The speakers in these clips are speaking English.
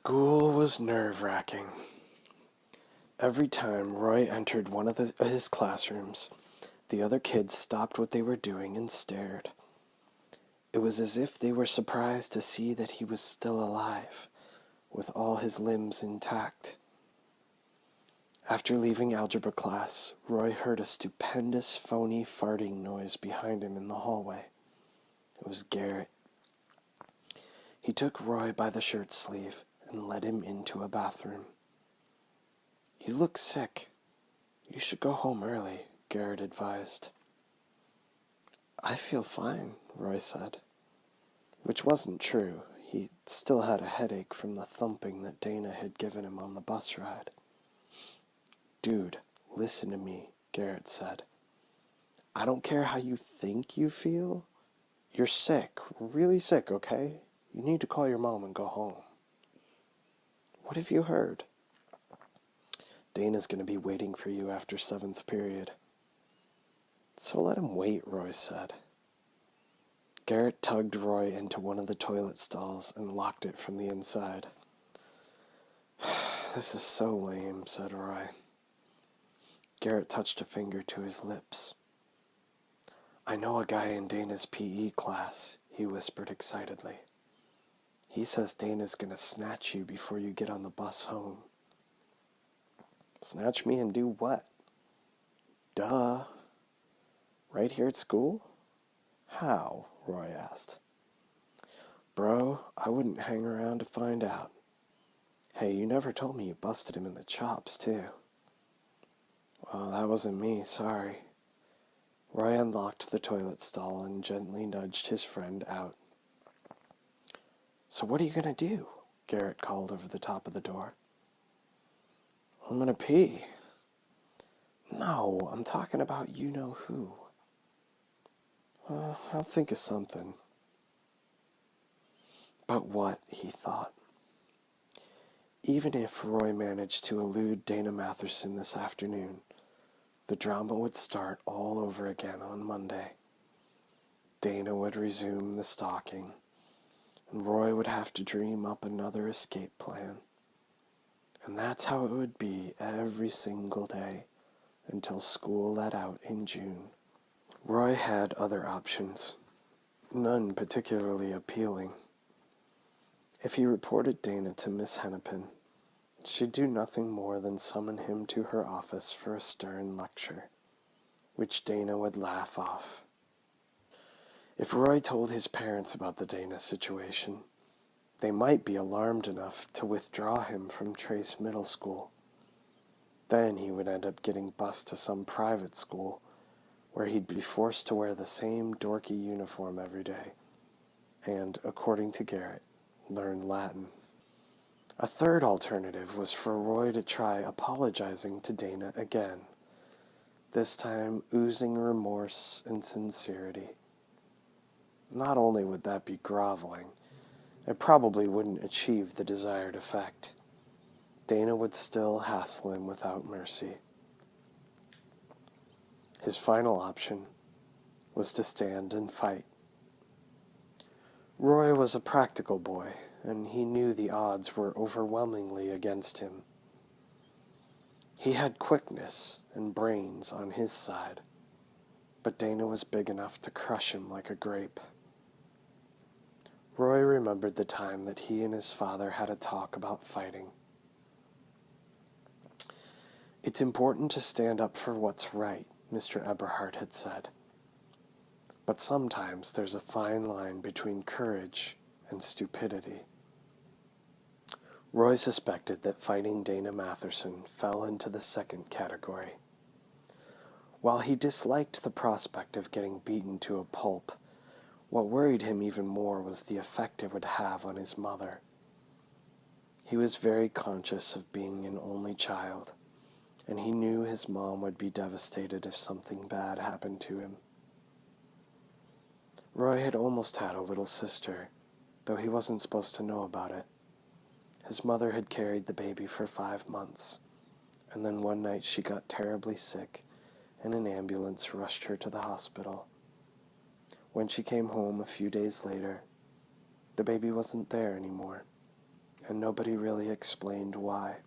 School was nerve-wracking. Every time Roy entered one of his classrooms, the other kids stopped what they were doing and stared. It was as if they were surprised to see that he was still alive, with all his limbs intact. After leaving algebra class, Roy heard a stupendous phony farting noise behind him in the hallway. It was Garrett. He took Roy by the shirt sleeve and led him into a bathroom. "You look sick. You should go home early," Garrett advised. "I feel fine," Roy said. Which wasn't true. He still had a headache from the thumping that Dana had given him on the bus ride. "Dude, listen to me," Garrett said. "I don't care how you think you feel. You're sick, really sick, okay? You need to call your mom and go home." "What have you heard?" "Dana's going to be waiting for you after 7th period." "So let him wait," Roy said. Garrett tugged Roy into one of the toilet stalls and locked it from the inside. "This is so lame," said Roy. Garrett touched a finger to his lips. "I know a guy in Dana's PE class," he whispered excitedly. "He says Dana's going to snatch you before you get on the bus home." "Snatch me and do what?" "Duh. Right here at school?" "How?" Roy asked. "Bro, I wouldn't hang around to find out. Hey, you never told me you busted him in the chops, too." "Well, that wasn't me, sorry." Roy unlocked the toilet stall and gently nudged his friend out. "So what are you going to do?" Garrett called over the top of the door. "I'm going to pee." "No, I'm talking about you-know-who." "I'll think of something." But what, he thought. Even if Roy managed to elude Dana Matherson this afternoon, the drama would start all over again on Monday. Dana would resume the stalking, and Roy would have to dream up another escape plan. And that's how it would be every single day until school let out in June. Roy had other options, none particularly appealing. If he reported Dana to Miss Hennepin, she'd do nothing more than summon him to her office for a stern lecture, which Dana would laugh off. If Roy told his parents about the Dana situation, they might be alarmed enough to withdraw him from Trace Middle School. Then he would end up getting bused to some private school where he'd be forced to wear the same dorky uniform every day and, according to Garrett, learn Latin. A third alternative was for Roy to try apologizing to Dana again, this time oozing remorse and sincerity. Not only would that be groveling, it probably wouldn't achieve the desired effect. Dana would still hassle him without mercy. His final option was to stand and fight. Roy was a practical boy, and he knew the odds were overwhelmingly against him. He had quickness and brains on his side, but Dana was big enough to crush him like a grape. Roy remembered the time that he and his father had a talk about fighting. "It's important to stand up for what's right," Mr. Eberhart had said. "But sometimes there's a fine line between courage and stupidity." Roy suspected that fighting Dana Matherson fell into the second category. While he disliked the prospect of getting beaten to a pulp, what worried him even more was the effect it would have on his mother. He was very conscious of being an only child, and he knew his mom would be devastated if something bad happened to him. Roy had almost had a little sister, though he wasn't supposed to know about it. His mother had carried the baby for 5 months, and then one night she got terribly sick, and an ambulance rushed her to the hospital. When she came home a few days later, the baby wasn't there anymore. and nobody really explained why.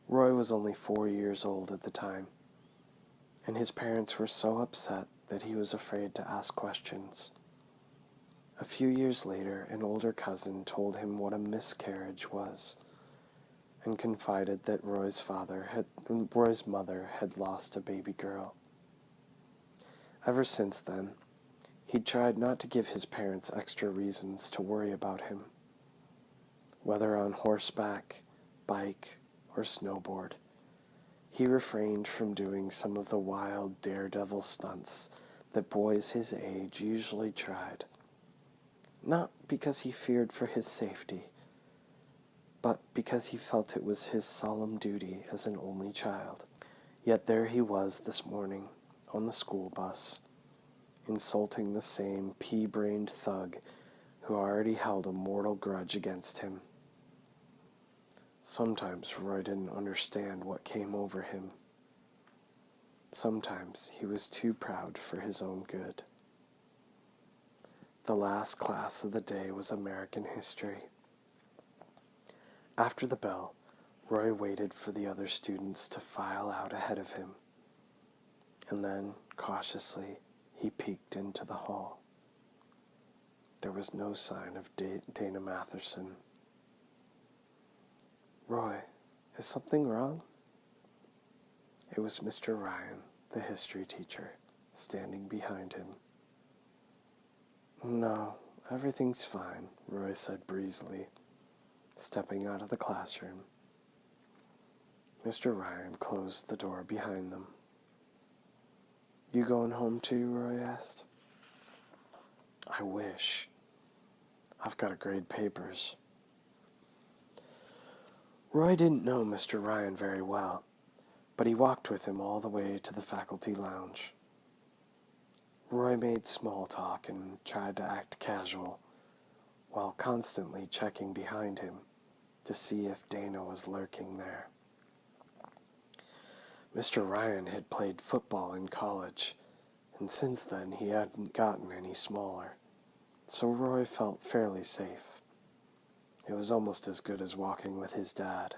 Roy was only 4 years old at the time, and his parents were so upset that he was afraid to ask questions. A few years later, an older cousin told him what a miscarriage was, and confided that Roy's mother had lost a baby girl. Ever since then, he'd tried not to give his parents extra reasons to worry about him. Whether on horseback, bike, or snowboard, he refrained from doing some of the wild daredevil stunts that boys his age usually tried. Not because he feared for his safety, but because he felt it was his solemn duty as an only child. Yet there he was this morning, on the school bus, insulting the same pea-brained thug who already held a mortal grudge against him. Sometimes Roy didn't understand what came over him. Sometimes he was too proud for his own good. The last class of the day was American history. After the bell, Roy waited for the other students to file out ahead of him, and then, cautiously, he peeked into the hall. There was no sign of Dana Matherson. "Roy, is something wrong?" It was Mr. Ryan, the history teacher, standing behind him. "No, everything's fine," Roy said breezily, stepping out of the classroom. Mr. Ryan closed the door behind them. "You going home too?" Roy asked. "I wish. I've got to grade papers." Roy didn't know Mr. Ryan very well, but he walked with him all the way to the faculty lounge. Roy made small talk and tried to act casual, while constantly checking behind him to see if Dana was lurking there. Mr. Ryan had played football in college, and since then he hadn't gotten any smaller, so Roy felt fairly safe. It was almost as good as walking with his dad.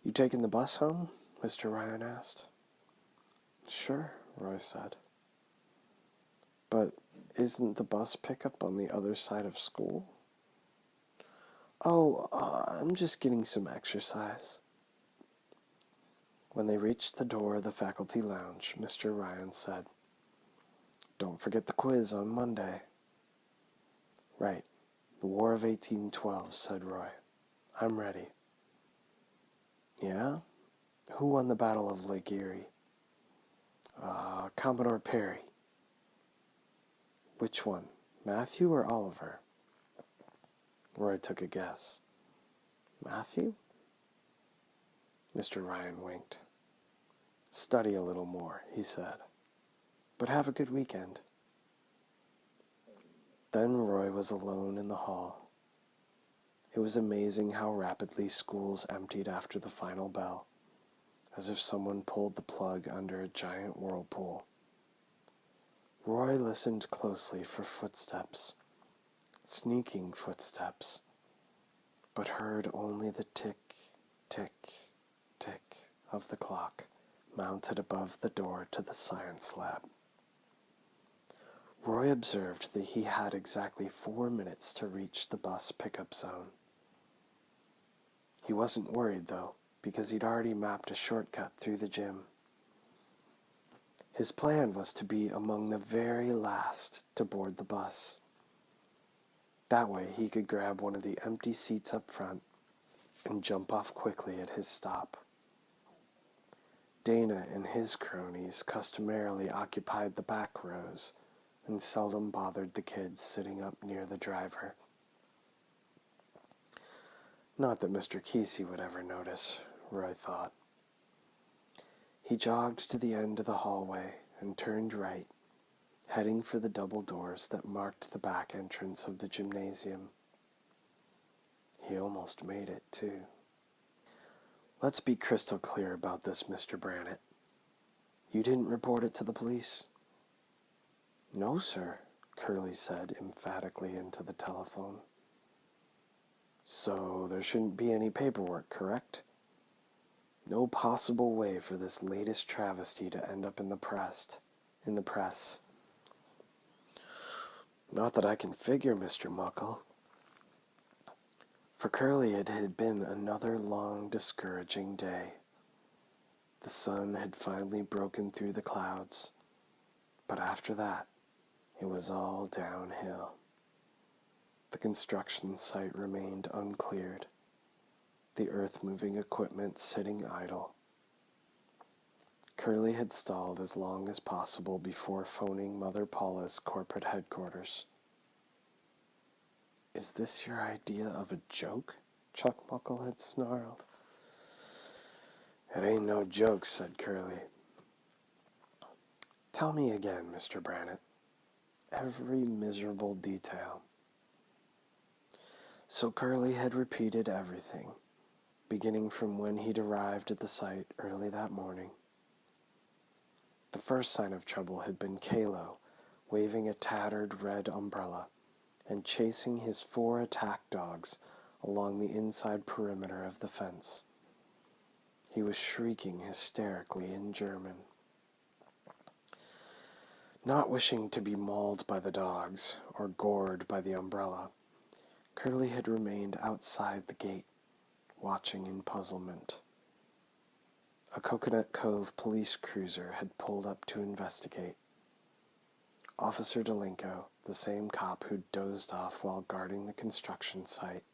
"You taking the bus home?" Mr. Ryan asked. "Sure," Roy said. "But isn't the bus pickup on the other side of school?" "Oh, I'm just getting some exercise." When they reached the door of the faculty lounge, Mr. Ryan said, "Don't forget the quiz on Monday." "Right, the War of 1812, said Roy. "I'm ready." "Yeah? Who won the Battle of Lake Erie?" Commodore Perry." "Which one, Matthew or Oliver?" Roy took a guess. "Matthew?" Mr. Ryan winked. "Study a little more," he said. "But have a good weekend." Then Roy was alone in the hall. It was amazing how rapidly schools emptied after the final bell, as if someone pulled the plug under a giant whirlpool. Roy listened closely for footsteps, sneaking footsteps, but heard only the tick, tick, tick of the clock mounted above the door to the science lab. Roy observed that he had exactly 4 minutes to reach the bus pickup zone. He wasn't worried, though, because he'd already mapped a shortcut through the gym. His plan was to be among the very last to board the bus. That way he could grab one of the empty seats up front and jump off quickly at his stop. Dana and his cronies customarily occupied the back rows and seldom bothered the kids sitting up near the driver. Not that Mr. Kesey would ever notice, Roy thought. He jogged to the end of the hallway and turned right, heading for the double doors that marked the back entrance of the gymnasium. He almost made it, too. "Let's be crystal clear about this, Mr. Brannett. You didn't report it to the police?" "No, sir," Curly said emphatically into the telephone. So there shouldn't be any paperwork, correct? No possible way for this latest travesty to end up in the press. Not that I can figure, Mr. Muckle. For Curly it had been another long, discouraging day. The sun had finally broken through the clouds, but after that, it was all downhill. The construction site remained uncleared, the earth-moving equipment sitting idle. Curly had stalled as long as possible before phoning Mother Paula's corporate headquarters. "Is this your idea of a joke?" Chuck Muckle had snarled. "It ain't no joke," said Curly. "Tell me again, Mr. Brannett. Every miserable detail." So Curly had repeated everything, beginning from when he'd arrived at the site early that morning. The first sign of trouble had been Kalo, waving a tattered red umbrella and chasing his 4 attack dogs along the inside perimeter of the fence. He was shrieking hysterically in German. Not wishing to be mauled by the dogs or gored by the umbrella, Curly had remained outside the gate, watching in puzzlement. A Coconut Cove police cruiser had pulled up to investigate. Officer Delinko, the same cop who'd dozed off while guarding the construction site.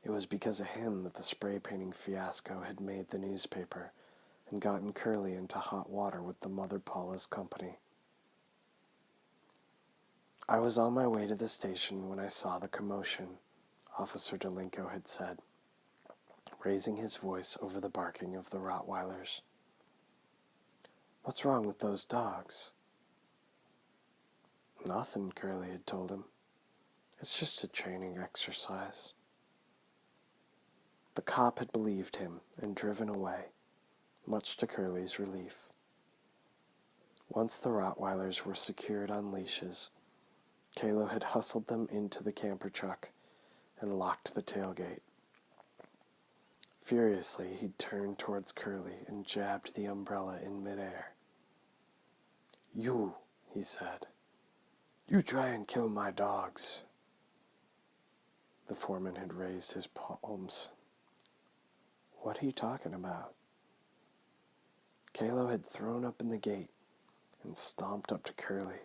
It was because of him that the spray painting fiasco had made the newspaper and gotten Curly into hot water with the Mother Paula's company. "I was on my way to the station when I saw the commotion," Officer Delinko had said, raising his voice over the barking of the Rottweilers. "What's wrong with those dogs?" "Nothing," Curly had told him. "It's just a training exercise." The cop had believed him and driven away, much to Curly's relief. Once the Rottweilers were secured on leashes, Kalo had hustled them into the camper truck and locked the tailgate. Furiously, he turned towards Curly and jabbed the umbrella in midair. "You," he said. "You try and kill my dogs." The foreman had raised his palms. "What are you talking about?" Kalo had thrown open the gate and stomped up to Curly,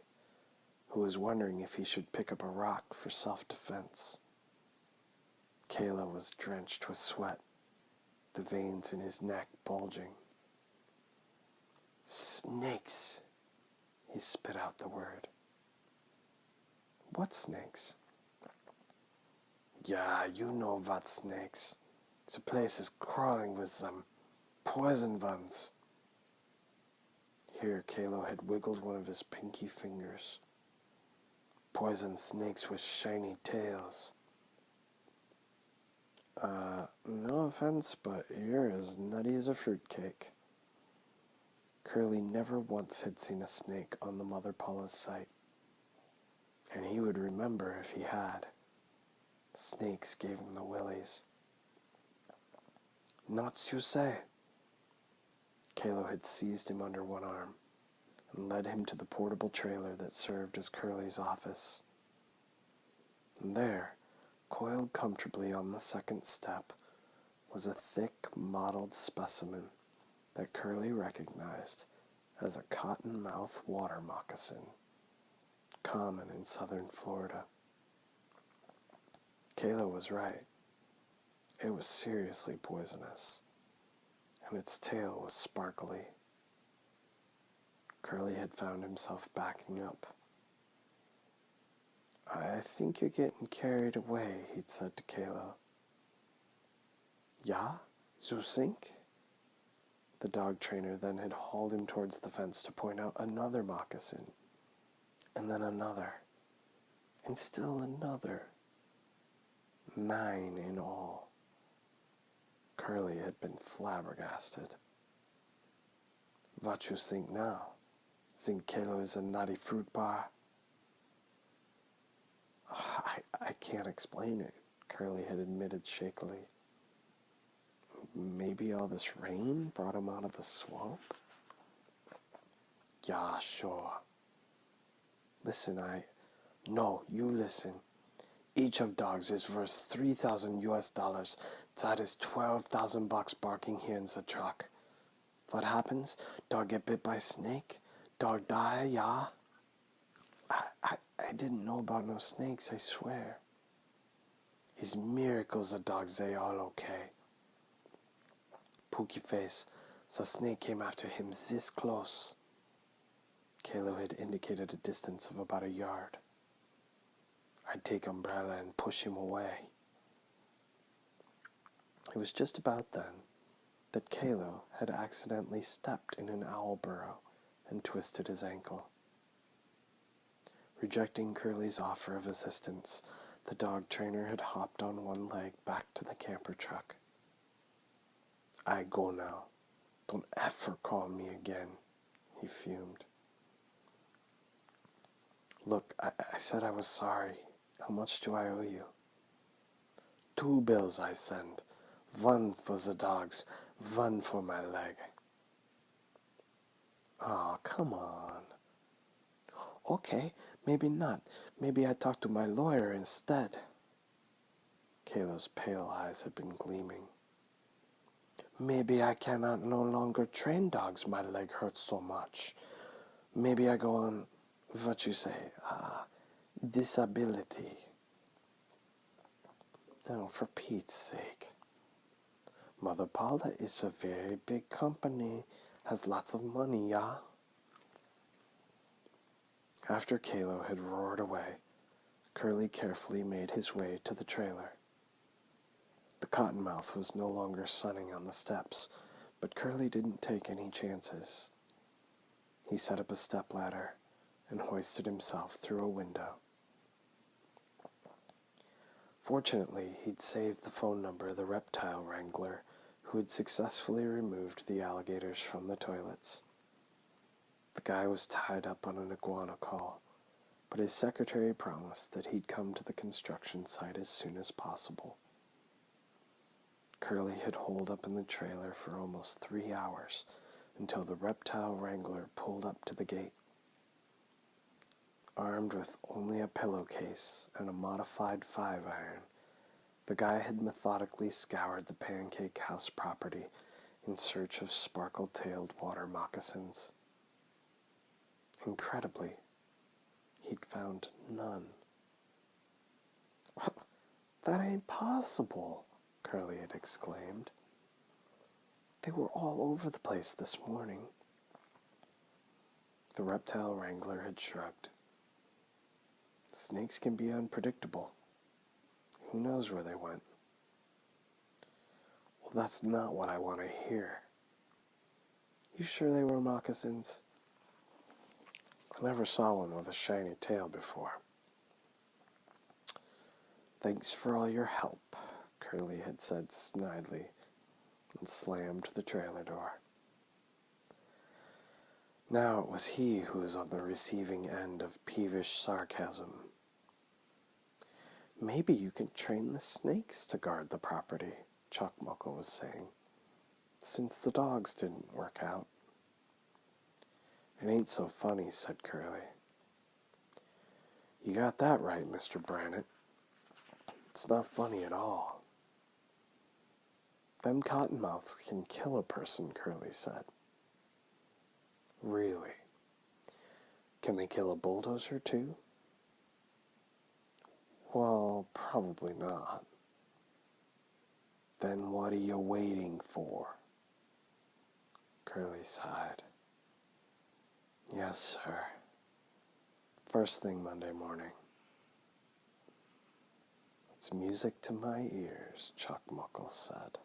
who was wondering if he should pick up a rock for self-defense. Kalo was drenched with sweat, the veins in his neck bulging. "Snakes," he spit out the word. "What snakes?" "Yeah, you know what snakes. The place is crawling with them. Poison ones." Here Kalo had wiggled one of his pinky fingers. "Poison snakes with shiny tails." No offense, but you're as nutty as a fruitcake." Curly never once had seen a snake on the Mother Paula's site, and he would remember if he had. Snakes gave him the willies. "Nuts, you say?" Kalo had seized him under one arm and led him to the portable trailer that served as Curly's office. And there, coiled comfortably on the second step, was a thick, mottled specimen that Curly recognized as a cottonmouth water moccasin, common in southern Florida. Kalo was right. It was seriously poisonous, and its tail was sparkly. Curly had found himself backing up. "I think you're getting carried away," he'd said to Kalo. "Ja? You think?" The dog trainer then had hauled him towards the fence to point out another moccasin, and then another, and still another. 9 in all. Curly had been flabbergasted. "What you think now? Think Kalo is a naughty fruit bar?" I can't explain it," Curly had admitted shakily. Maybe all this rain brought him out of the swamp? Yeah, sure. Listen, No, you listen. Each of dogs is worth 3,000 US dollars. That is 12,000 bucks barking here in the truck. What happens? Dog get bit by snake? Dog die, yeah? I didn't know about no snakes, I swear. It's miracles the dogs, they all okay. Pookie face, the snake came after him this close. Kalo had indicated a distance of about a yard. I'd take umbrella and push him away. It was just about then that Kalo had accidentally stepped in an owl burrow and twisted his ankle. Rejecting Curly's offer of assistance, the dog trainer had hopped on one leg back to the camper truck. I go now. Don't ever call me again, he fumed. Look, I said I was sorry. How much do I owe you? 2 bills I send. One for the dogs, one for my leg. Aw, come on. Okay, maybe not. Maybe I talk to my lawyer instead. Kalo's pale eyes had been gleaming. Maybe I cannot no longer train dogs, my leg hurts so much. Maybe I go on, what you say, disability. Oh, for Pete's sake. Mother Paula is a very big company, has lots of money, yeah? After Kalo had roared away, Curly carefully made his way to the trailer. The cottonmouth was no longer sunning on the steps, but Curly didn't take any chances. He set up a stepladder and hoisted himself through a window. Fortunately, he'd saved the phone number of the reptile wrangler who had successfully removed the alligators from the toilets. The guy was tied up on an iguana call, but his secretary promised that he'd come to the construction site as soon as possible. Curly had holed up in the trailer for almost 3 hours until the reptile wrangler pulled up to the gate. Armed with only a pillowcase and a modified 5-iron, the guy had methodically scoured the Pancake House property in search of sparkle-tailed water moccasins. Incredibly, he'd found none. That ain't possible, Curly had exclaimed. They were all over the place this morning. The reptile wrangler had shrugged. Snakes can be unpredictable. Who knows where they went? Well, that's not what I want to hear. You sure they were moccasins? I never saw one with a shiny tail before. Thanks for all your help, Curly had said snidely, and slammed the trailer door. Now it was he who was on the receiving end of peevish sarcasm. Maybe you can train the snakes to guard the property, Chuck Muckle was saying, since the dogs didn't work out. It ain't so funny, said Curly. You got that right, Mr. Brannett. It's not funny at all. Them cottonmouths can kill a person, Curly said. Really? Can they kill a bulldozer, too? Well, probably not. Then what are you waiting for? Curly sighed. Yes, sir. First thing Monday morning. It's music to my ears, Chuck Muckle said.